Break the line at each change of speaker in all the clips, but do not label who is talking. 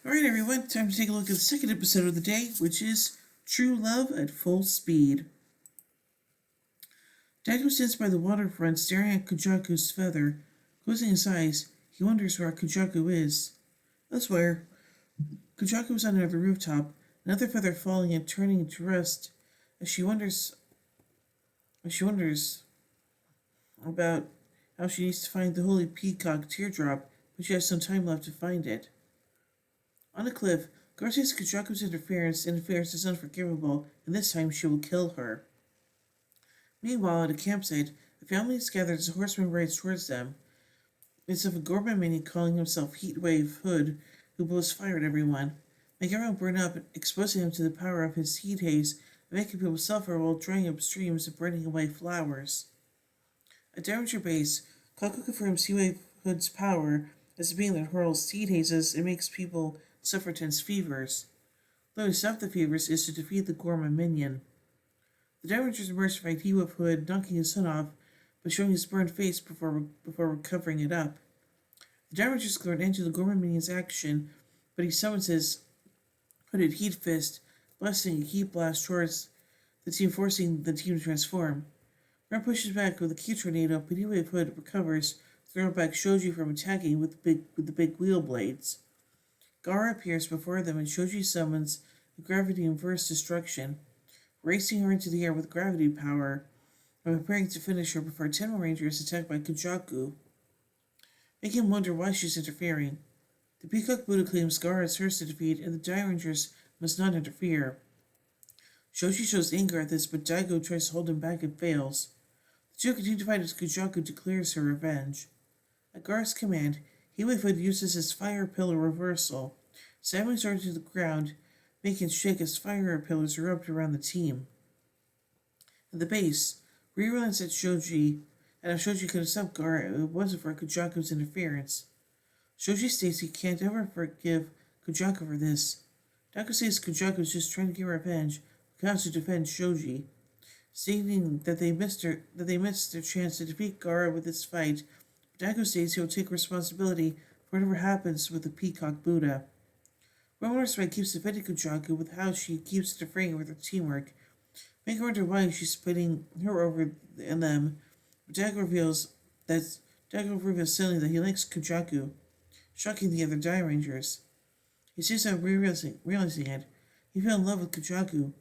Alright, everyone, time to take a look at the second episode of the day, which is True Love at Full Speed. Daigo sits by the waterfront staring at Kujaku's feather. Closing his eyes, he wonders where Kujaku is. Elsewhere, Kujaku is on another rooftop, another feather falling and turning to rust as she wonders about how she needs to find the holy peacock teardrop, but she has some time left to find it. On a cliff, Gar says Kujaku's interference is unforgivable, and this time she will kill her. Meanwhile, at a campsite, a family is gathered as a horseman rides towards them. It's of a Gorman mini calling himself Heatwave Hood, who blows fire at everyone, making everyone burn up, exposing him to the power of his heat haze, and making people suffer while drying up streams and burning away flowers. At Derringer Base, Kaku confirms Heatwave Hood's power as a being that hurls heat hazes and makes people suffer intense fevers. The way to stop the fevers is to defeat the Gorman minion. The Derringers emerge to fight Heatwave Hood, knocking his son off, but showing his burned face before covering it up. The Derringers glare into the Gorman minion's action, but he summons his hooded heat fist, blasting a heat blast towards the team, forcing the team to transform. Ren pushes back with a key tornado, but Heatwave Hood recovers, throwing back Shoji from attacking with the big wheel blades. Gara appears before them and Shoji summons a gravity-inverse destruction, racing her into the air with gravity power and preparing to finish her before 10 more Rangers attacked by Kujaku, making him wonder why she's interfering. The Peacock Buddha claims Gara is hers to defeat and the Dire Rangers must not interfere. Shoji shows anger at this, but Daigo tries to hold him back and fails. The two continue to fight as Kujaku declares her revenge. At Gara's command, Heatwave Hood uses his fire pillar reversal, slamming her to the ground, making it shake as fire pillars erupt around the team. At the base, Ri runs at Shoji, and if Shoji could have stopped Gara, it wasn't for Kujaku's interference. Shoji states he can't ever forgive Kujaku for this. Daigo says Kujaku is just trying to get revenge, but comes to defend Shoji, stating that they missed their chance to defeat Gara with this fight. Daigo states he will take responsibility for whatever happens with the Peacock Buddha. Romanor's fight keeps defending Kujaku with how she keeps interfering with her teamwork, making her wonder why she's putting her over them. But Daigo reveals suddenly that he likes Kujaku, shocking the other Die Rangers. He sees how realizing it. He fell in love with Kujaku,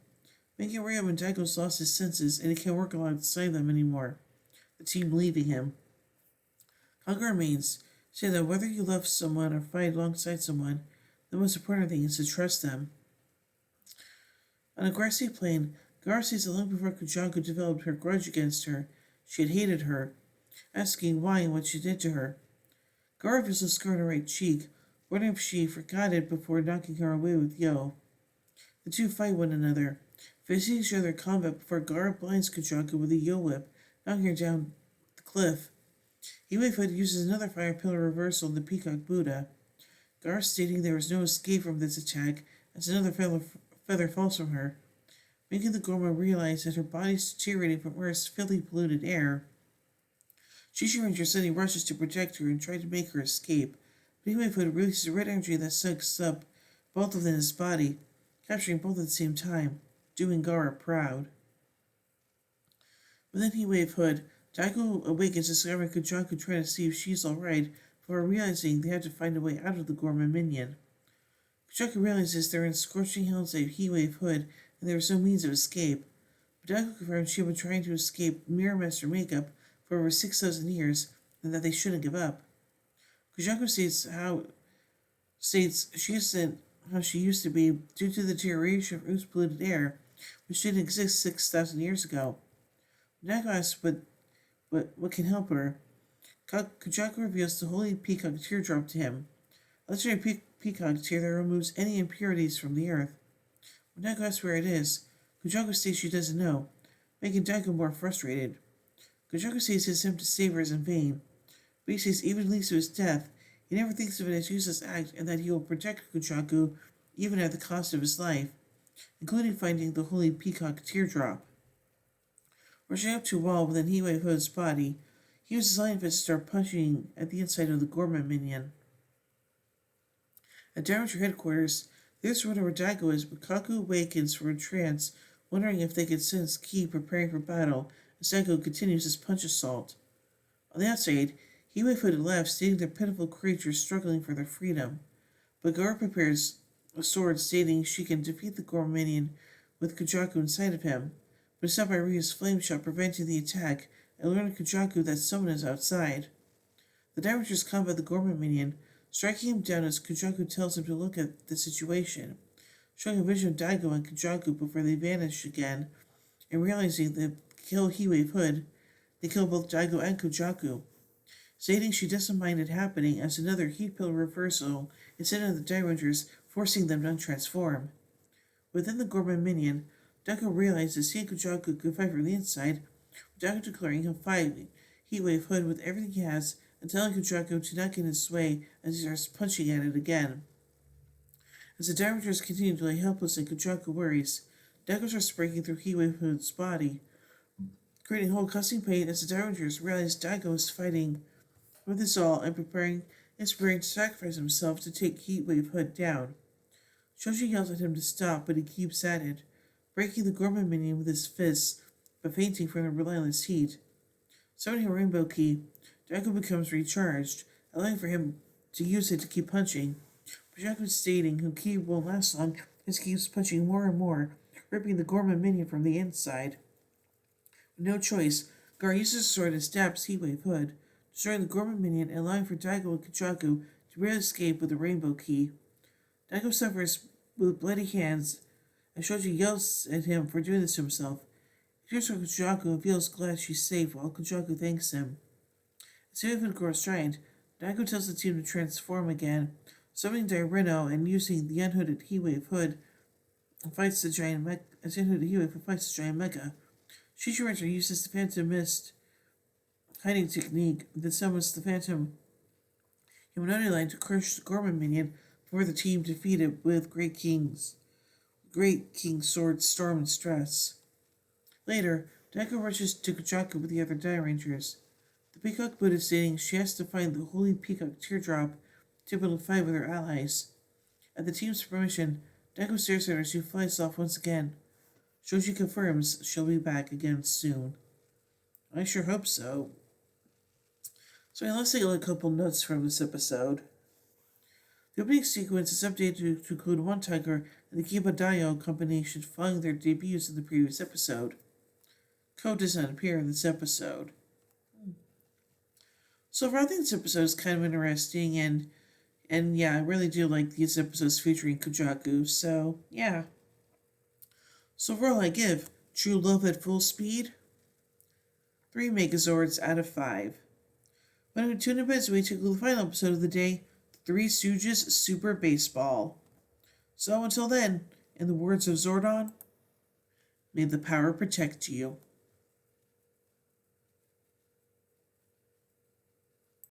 making it real when Daigo's lost his senses and he can't work alongside them anymore, the team leaving him. Kaga remains, saying that whether you love someone or fight alongside someone, the most important thing is to trust them. On a grassy plain, Gara sees that long before Kujaku developed her grudge against her, she had hated her, asking why and what she did to her. Gara feels a scar on her right cheek, wondering if she forgot it before knocking her away with Yo. The two fight one another, facing each other in combat before Gara blinds Kujaku with a Yo whip, knocking her down the cliff. Heatwave Hood uses another fire pillar reversal in the Peacock Buddha, Gar stating there was no escape from this attack as another feather falls from her, making the Gorma realize that her body is deteriorating from Earth's filthy polluted air. Shishi Ranger suddenly rushes to protect her and try to make her escape, but Heatwave Hood releases a red energy that sucks up both within his body, capturing both at the same time, doing Gara proud. Within Heatwave Hood, Daigo awakens, discovering Kujaku trying to see if she's alright, before realizing they have to find a way out of the Gorman minion. Kujaku realizes they're in scorching hell inside Heatwave Hood, and there is no means of escape. But Daigo confirms she had been trying to escape Mirror Master makeup for over 6,000 years, and that they shouldn't give up. Kujaku states she isn't how she used to be due to the deterioration of Earth's polluted air, which didn't exist 6,000 years ago. Daigo asks what can help her. Kujaku reveals the holy peacock teardrop to him, a legendary peacock tear that removes any impurities from the earth. When Daigo asks where it is, Kujaku states she doesn't know, making Daigo more frustrated. Kujaku says his attempt to save her is in vain, but he says even leads to his death, he never thinks of it as a useless act and that he will protect Kujaku even at the cost of his life, including finding the holy peacock teardrop. Rushing up to a wall within Heatwave Hood's body, he uses Lion Fist to start punching at the inside of the Gorman minion. At Dowager headquarters, there's word where Daigo is, but Kaku awakens from a trance, wondering if they could sense Ki preparing for battle as Daigo continues his punch assault. On the outside, Heatwave Hood had left, stating their pitiful creatures struggling for their freedom. But Gar prepares a sword, stating she can defeat the Gorm minion with Kujaku inside of him, but it's not by Ryu's flame shot preventing the attack, and learning Kujaku that someone is outside. The Damagers combat the Gorman minion, striking him down as Kujaku tells him to look at the situation, showing a vision of Daigo and Kujaku before they vanish again, and realizing they kill Heatwave Hood, they kill both Daigo and Kujaku, stating she doesn't mind it happening as another heat pill reversal is sent on the Damagers, forcing them to untransform. Within the Gorman minion, Daigo realizes he and Kujaku could fight from the inside, with Daigo declaring he'll fight Heatwave Hood with everything he has and telling Kujaku to not get in his way as he starts punching at it again. As the Damagers continue to lay helpless and Kujaku worries, Daigo starts breaking through Heatwave Hood's body, creating whole cussing pain as the Damagers realize Daigo is fighting with his all and preparing to sacrifice himself to take Heatwave Hood down. Shoji yells at him to stop, but he keeps at it, breaking the Gorman minion with his fists, but fainting from the relentless heat. Summoning a rainbow key, Daigo becomes recharged, allowing for him to use it to keep punching. Kujaku stating who Ki won't last long as he keeps punching more and more, ripping the Gorman minion from the inside. With no choice, Gar uses his sword and stabs Heatwave Hood, destroying the Gorman minion and allowing for Daigo and Kujaku to barely escape with the rainbow key. Daigo suffers with bloody hands as Shoji yells at him for doing this to himself. He turns to Kujaku and feels glad she's safe while Kujaku thanks him. As Heatwave grows giant, Daigo tells the team to transform again, summoning Dairino and using the unhooded Heatwave Hood fights the giant mecha. Shichiranger uses the Phantom Mist hiding technique that summons the Phantom Humanoid line to crush the Gorman minion before the team defeat it with Great King's Sword, Storm, and Stress. Later, Daigo rushes to Kujaku with the other Dairangers. The Peacock Buddha stating she has to find the Holy Peacock Teardrop to be able to fight with her allies. At the team's permission, Daigo stares at her as she flies off once again. Shoji confirms she'll be back again soon. I sure hope so. So let's take a look at a couple notes from this episode. The opening sequence is updated to include One Tiger and the Kibadayo combination following their debuts in the previous episode. Code does not appear in this episode. So overall, I think this episode is kind of interesting, and yeah, I really do like these episodes featuring Kujaku, so yeah. So overall, I give True Love at Full Speed 3 Megazords out of 5. When we tune in as we take the final episode of the day, Three Stooges Super Baseball. So until then, in the words of Zordon, may the power protect you.